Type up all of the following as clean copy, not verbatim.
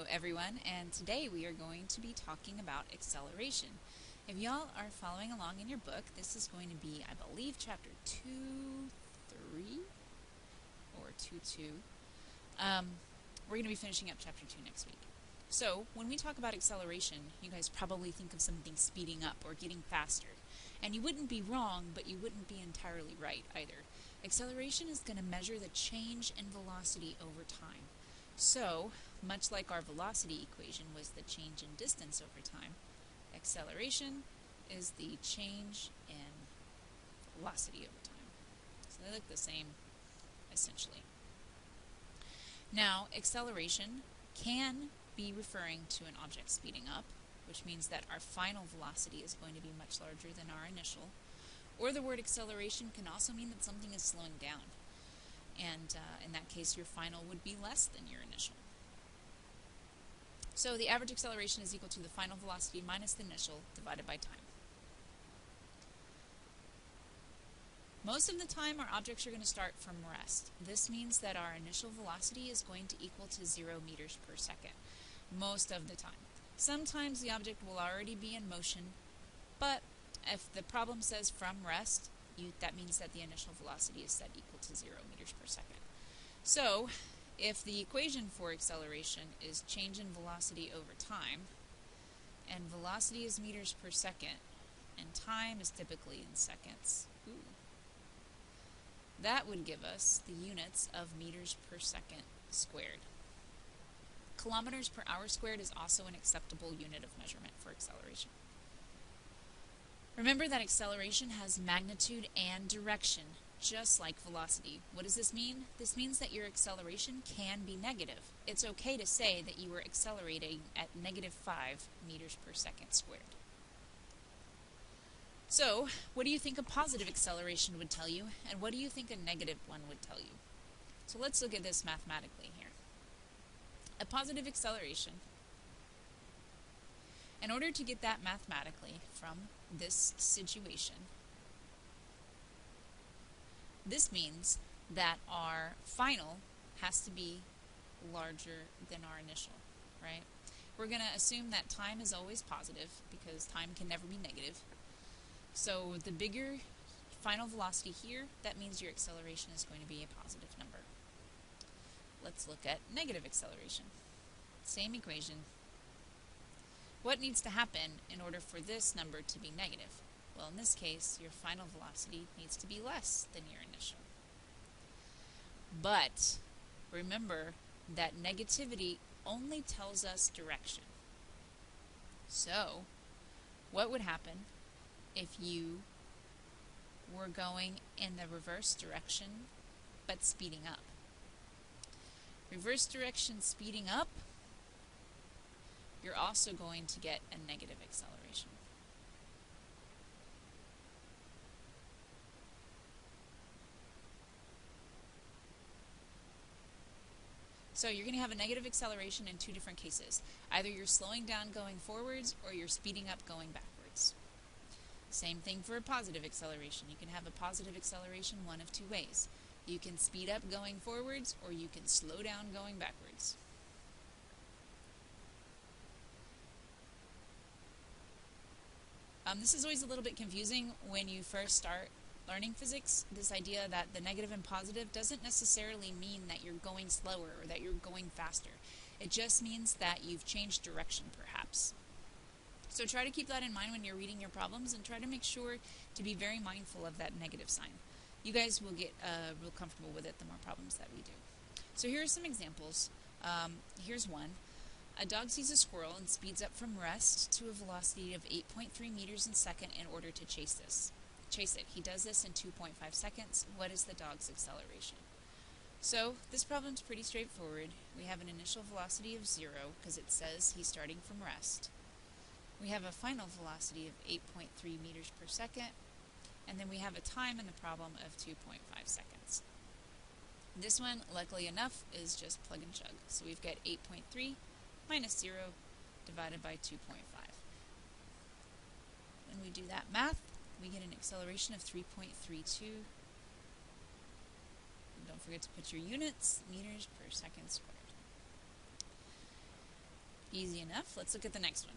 everyone, and today we are going to be talking about acceleration. If y'all are following along in your book, this is going to be, I believe, chapter 2, 3, or 2, 2. We're going to be finishing up chapter 2 next week. So, when we talk about acceleration, you guys probably think of something speeding up or getting faster. And you wouldn't be wrong, but you wouldn't be entirely right either. Acceleration is going to measure the change in velocity over time. So, much like our velocity equation was the change in distance over time, acceleration is the change in velocity over time. So they look the same, essentially. Now, acceleration can be referring to an object speeding up, which means that our final velocity is going to be much larger than our initial. Or the word acceleration can also mean that something is slowing down. And in that case, your final would be less than your initial. So the average acceleration is equal to the final velocity minus the initial divided by time. Most of the time, our objects are going to start from rest. This means that our initial velocity is going to equal to 0 meters per second. Most of the time. Sometimes the object will already be in motion, but if the problem says from rest, that means that the initial velocity is set equal to 0 meters per second. So, if the equation for acceleration is change in velocity over time, and velocity is meters per second, and time is typically in seconds, that would give us the units of meters per second squared. Kilometers per hour squared is also an acceptable unit of measurement for acceleration. Remember that acceleration has magnitude and direction, just like velocity. What does this mean? This means that your acceleration can be negative. It's okay to say that you are accelerating at -5 meters per second squared. So, what do you think a positive acceleration would tell you, and what do you think a negative one would tell you? So let's look at this mathematically here. A positive acceleration, in order to get that mathematically from this situation, this means that our final has to be larger than our initial, right? We're going to assume that time is always positive because time can never be negative. So the bigger final velocity here, that means your acceleration is going to be a positive number. Let's look at negative acceleration. Same equation. What needs to happen in order for this number to be negative? Well, in this case, your final velocity needs to be less than your initial. But remember that negativity only tells us direction. So, what would happen if you were going in the reverse direction but speeding up? Reverse direction speeding up, you're also going to get a negative acceleration. So you're going to have a negative acceleration in two different cases. Either you're slowing down going forwards or you're speeding up going backwards. Same thing for a positive acceleration. You can have a positive acceleration one of two ways. You can speed up going forwards or you can slow down going backwards. This is always a little bit confusing when you first start learning physics, this idea that the negative and positive doesn't necessarily mean that you're going slower or that you're going faster. It just means that you've changed direction, perhaps. So try to keep that in mind when you're reading your problems and try to make sure to be very mindful of that negative sign. You guys will get real comfortable with it the more problems that we do. So here are some examples. Here's one. A dog sees a squirrel and speeds up from rest to a velocity of 8.3 meters per second in order to chase it. He does this in 2.5 seconds. What is the dog's acceleration? So this problem's pretty straightforward. We have an initial velocity of 0 because it says he's starting from rest. We have a final velocity of 8.3 meters per second, and then we have a time in the problem of 2.5 seconds. This one, luckily enough, is just plug and chug. So we've got 8.3 minus 0 divided by 2.5. When we do that math, we get an acceleration of 3.32. Don't forget to put your units, meters per second squared. Easy enough. Let's look at the next one.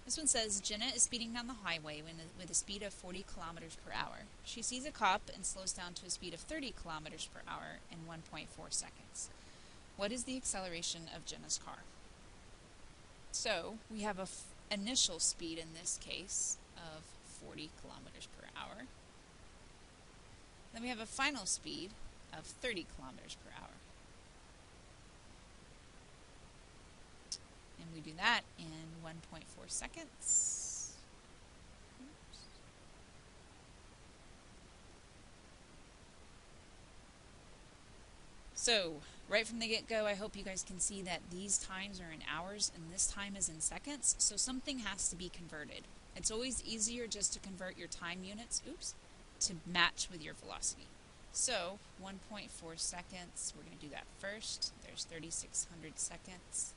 This one says, Jenna is speeding down the highway with a speed of 40 kilometers per hour. She sees a cop and slows down to a speed of 30 kilometers per hour in 1.4 seconds. What is the acceleration of Jenna's car? So we have an initial speed in this case of 40 kilometers per hour. Then we have a final speed of 30 kilometers per hour. And we do that in 1.4 seconds. Oops. So, right from the get-go, I hope you guys can see that these times are in hours and this time is in seconds, so something has to be converted. It's always easier just to convert your time units, to match with your velocity. So, 1.4 seconds, we're going to do that first. There's 3,600 seconds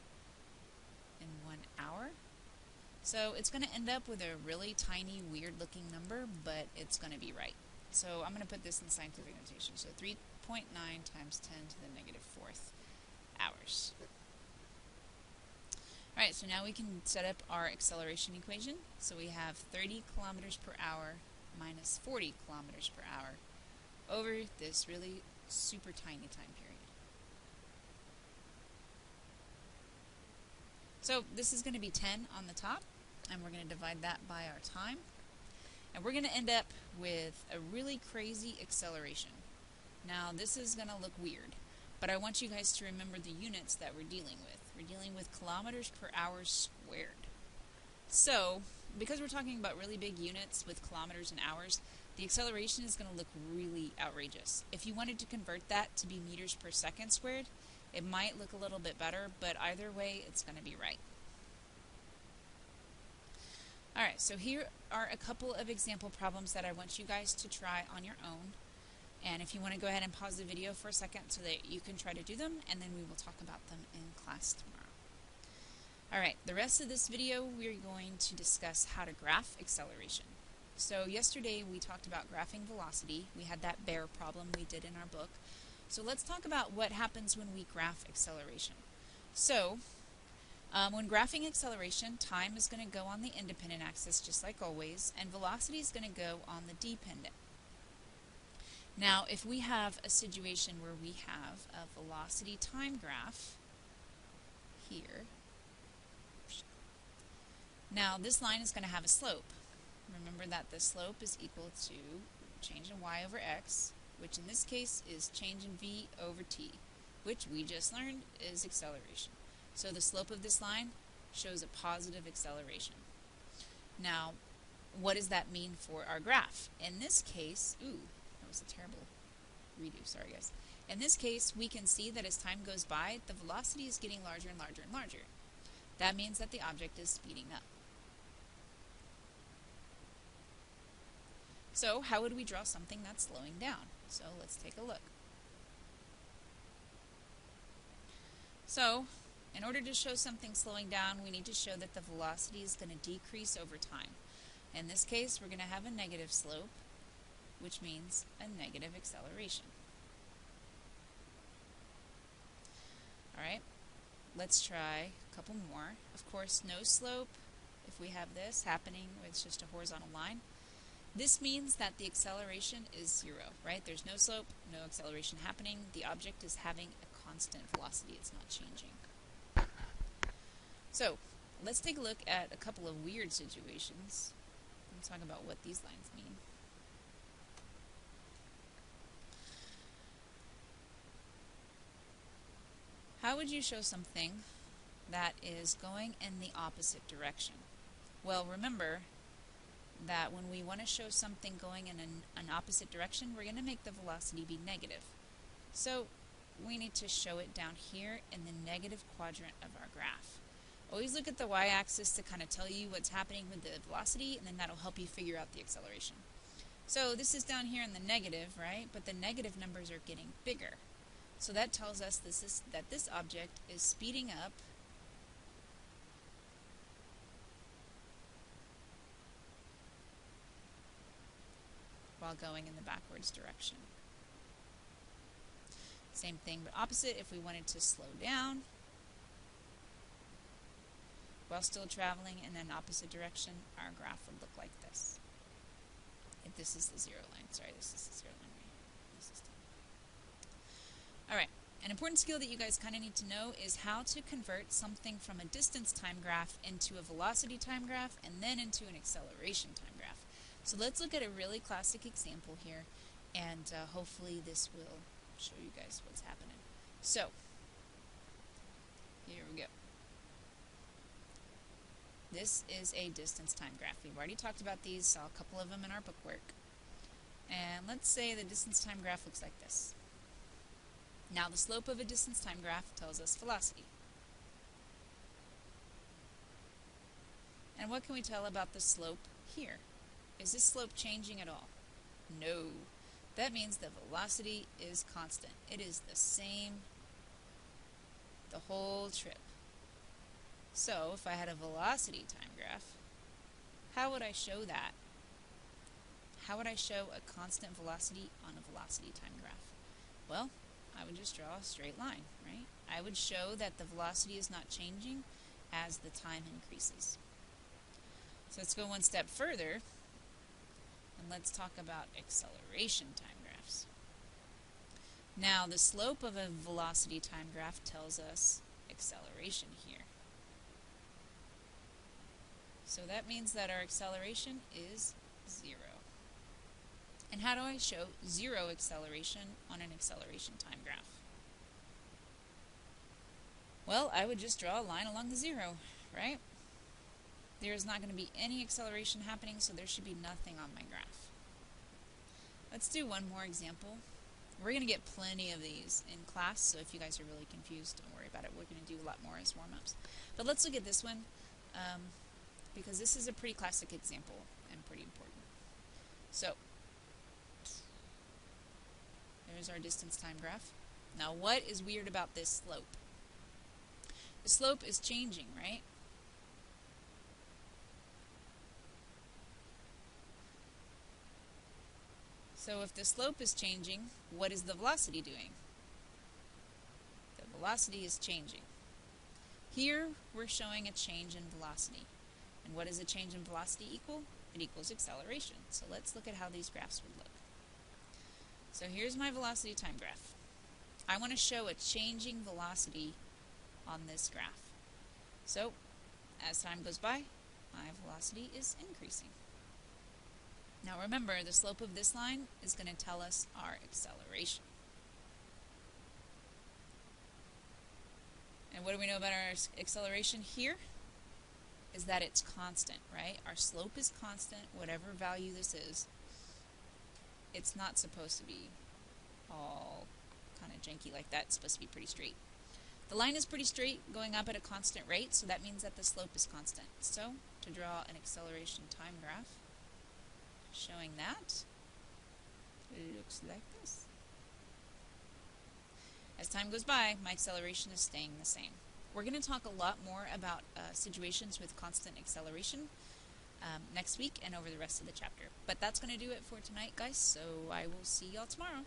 in 1 hour. So it's going to end up with a really tiny, weird-looking number, but it's going to be right. So I'm going to put this in scientific notation. So 3.9 times 10 to the negative 4th hours. Alright, so now we can set up our acceleration equation. So we have 30 kilometers per hour minus 40 kilometers per hour over this really super tiny time period. So this is going to be 10 on the top, and we're going to divide that by our time. And we're going to end up with a really crazy acceleration. Now this is going to look weird, but I want you guys to remember the units that we're dealing with. We're dealing with kilometers per hour squared. So, because we're talking about really big units with kilometers and hours, the acceleration is going to look really outrageous. If you wanted to convert that to be meters per second squared, it might look a little bit better, but either way, it's going to be right. Alright, so here are a couple of example problems that I want you guys to try on your own. And if you want to go ahead and pause the video for a second so that you can try to do them, and then we will talk about them in class tomorrow. Alright, the rest of this video, we're going to discuss how to graph acceleration. So yesterday we talked about graphing velocity. We had that bear problem we did in our book. So let's talk about what happens when we graph acceleration. So, when graphing acceleration, time is going to go on the independent axis just like always, and velocity is going to go on the dependent. Now, if we have a situation where we have a velocity time graph here, now this line is going to have a slope. Remember that the slope is equal to change in y over x, which in this case is change in v over t, which we just learned is acceleration. So the slope of this line shows a positive acceleration. Now, what does that mean for our graph? In this case, that was a terrible redo, sorry guys. In this case, we can see that as time goes by, the velocity is getting larger and larger and larger. That means that the object is speeding up. So how would we draw something that's slowing down? So let's take a look. So, in order to show something slowing down, we need to show that the velocity is going to decrease over time. In this case, we're going to have a negative slope, which means a negative acceleration. Alright, let's try a couple more. Of course, no slope. If we have this happening, it's just a horizontal line. This means that the acceleration is 0, right? There's no slope, no acceleration happening. The object is having a constant velocity. It's not changing. So, let's take a look at a couple of weird situations. Let's talk about what these lines mean. How would you show something that is going in the opposite direction? Well, remember that when we want to show something going in an opposite direction, we're going to make the velocity be negative. So we need to show it down here in the negative quadrant of our graph. Always look at the y-axis to kind of tell you what's happening with the velocity, and then that'll help you figure out the acceleration. So this is down here in the negative, right? But the negative numbers are getting bigger. So that tells us that this object is speeding up while going in the backwards direction. Same thing, but opposite. If we wanted to slow down while still traveling in an opposite direction, our graph would look like this. If this is the 0 line. Sorry, this is the 0 line right here. Alright, an important skill that you guys kind of need to know is how to convert something from a distance time graph into a velocity time graph and then into an acceleration time graph. So let's look at a really classic example here, and hopefully this will show you guys what's happening. So, here we go. This is a distance time graph. We've already talked about these, saw a couple of them in our bookwork. And let's say the distance time graph looks like this. Now the slope of a distance time graph tells us velocity. And what can we tell about the slope here? Is this slope changing at all? No. That means the velocity is constant. It is the same the whole trip. So if I had a velocity time graph, how would I show that? How would I show a constant velocity on a velocity time graph? Well, I would just draw a straight line, right? I would show that the velocity is not changing as the time increases. So let's go one step further, and let's talk about acceleration time graphs. Now, the slope of a velocity time graph tells us acceleration here. So that means that our acceleration is 0. And how do I show 0 acceleration on an acceleration time graph? Well, I would just draw a line along the 0, right? There is not going to be any acceleration happening, so there should be nothing on my graph. Let's do one more example. We're going to get plenty of these in class, so if you guys are really confused, don't worry about it. We're going to do a lot more as warm-ups. But let's look at this one, because this is a pretty classic example and pretty important. So, there's our distance time graph. Now, what is weird about this slope? The slope is changing, right? So if the slope is changing, what is the velocity doing? The velocity is changing. Here, we're showing a change in velocity. And what does a change in velocity equal? It equals acceleration. So let's look at how these graphs would look. So here's my velocity time graph. I want to show a changing velocity on this graph. So, as time goes by, my velocity is increasing. Now remember, the slope of this line is going to tell us our acceleration. And what do we know about our acceleration here? Is that it's constant, right? Our slope is constant, whatever value this is. It's not supposed to be all kind of janky like that. It's supposed to be pretty straight. The line is pretty straight, going up at a constant rate, so that means that the slope is constant. So, to draw an acceleration time graph showing that, it looks like this. As time goes by, my acceleration is staying the same. We're going to talk a lot more about situations with constant acceleration next week and over the rest of the chapter. But that's going to do it for tonight, guys, so I will see y'all tomorrow.